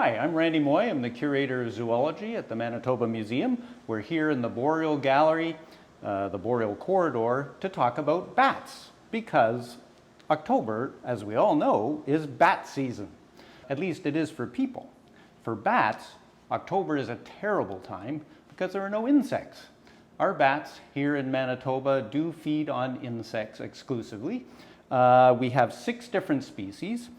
Hi, I'm Randy Mooi. I'm the Curator of Zoology at the Manitoba Museum. We're here in the Boreal Gallery, the Boreal Corridor, to talk about bats because October, as we all know, is bat season. At least it is for people. For bats, October is a terrible time because there are no insects. Our bats here in Manitoba do feed on insects exclusively. We have 6 different species.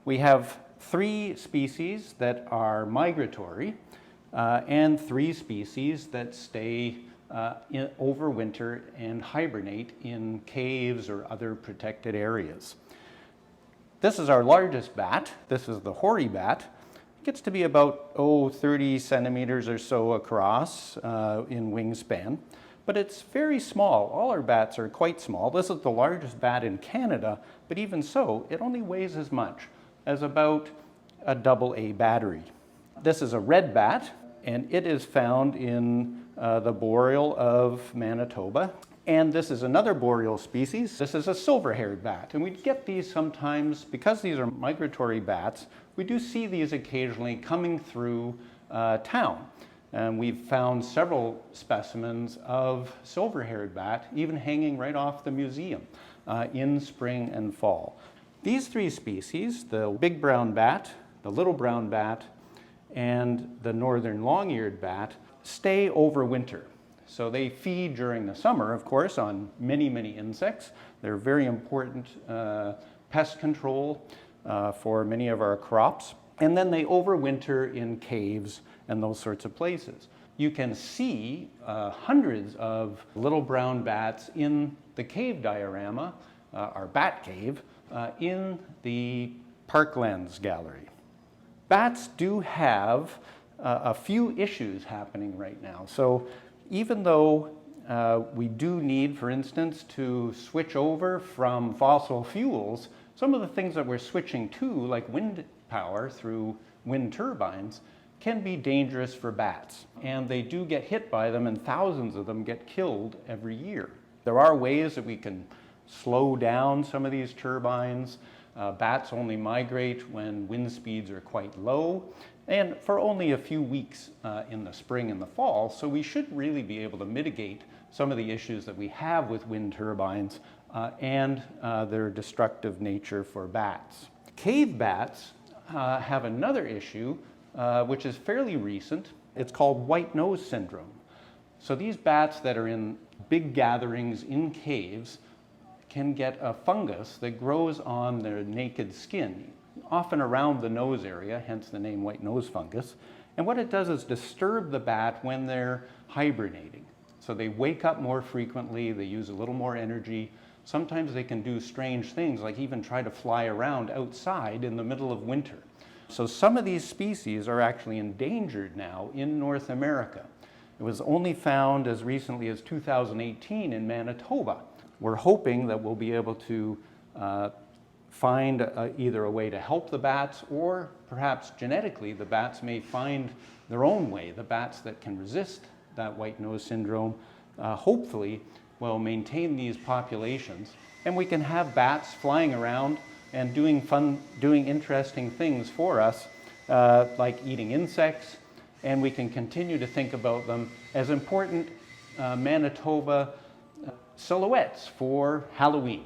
We have 3 species that are migratory and 3 species that stay overwinter and hibernate in caves or other protected areas. This is our largest bat. This is the hoary bat. It gets to be about 30 centimeters or so across in wingspan, but it's very small. All our bats are quite small. This is the largest bat in Canada, but even so, it only weighs as much as about a AA battery. This is a red bat, and it is found in the boreal of Manitoba. And this is another boreal species. This is a silver-haired bat, and we get these sometimes, because these are migratory bats, we do see these occasionally coming through town. And we've found several specimens of silver-haired bat, even hanging right off the museum in spring and fall. These 3 species, the big brown bat, the little brown bat, and the northern long-eared bat, stay over winter. So they feed during the summer, of course, on many, many insects. They're very important pest control for many of our crops. And then they overwinter in caves and those sorts of places. You can see hundreds of little brown bats in the cave diorama, our bat cave, in the Parklands Gallery. Bats do have a few issues happening right now. So even though we do need, for instance, to switch over from fossil fuels, some of the things that we're switching to, like wind power through wind turbines, can be dangerous for bats. And they do get hit by them, and thousands of them get killed every year. There are ways that we can slow down some of these turbines. Bats only migrate when wind speeds are quite low, and for only a few weeks in the spring and the fall, so we should really be able to mitigate some of the issues that we have with wind turbines and their destructive nature for bats. Cave bats have another issue which is fairly recent. It's called white nose syndrome. So these bats that are in big gatherings in caves can get a fungus that grows on their naked skin, often around the nose area, hence the name white nose fungus. And what it does is disturb the bat when they're hibernating. So they wake up more frequently, they use a little more energy. Sometimes they can do strange things, like even try to fly around outside in the middle of winter. So some of these species are actually endangered now in North America. It was only found as recently as 2018 in Manitoba. We're hoping that we'll be able to find either a way to help the bats, or perhaps genetically the bats may find their own way. The bats that can resist that white nose syndrome hopefully will maintain these populations, and we can have bats flying around and doing interesting things for us, like eating insects, and we can continue to think about them as important Manitoba silhouettes for Halloween.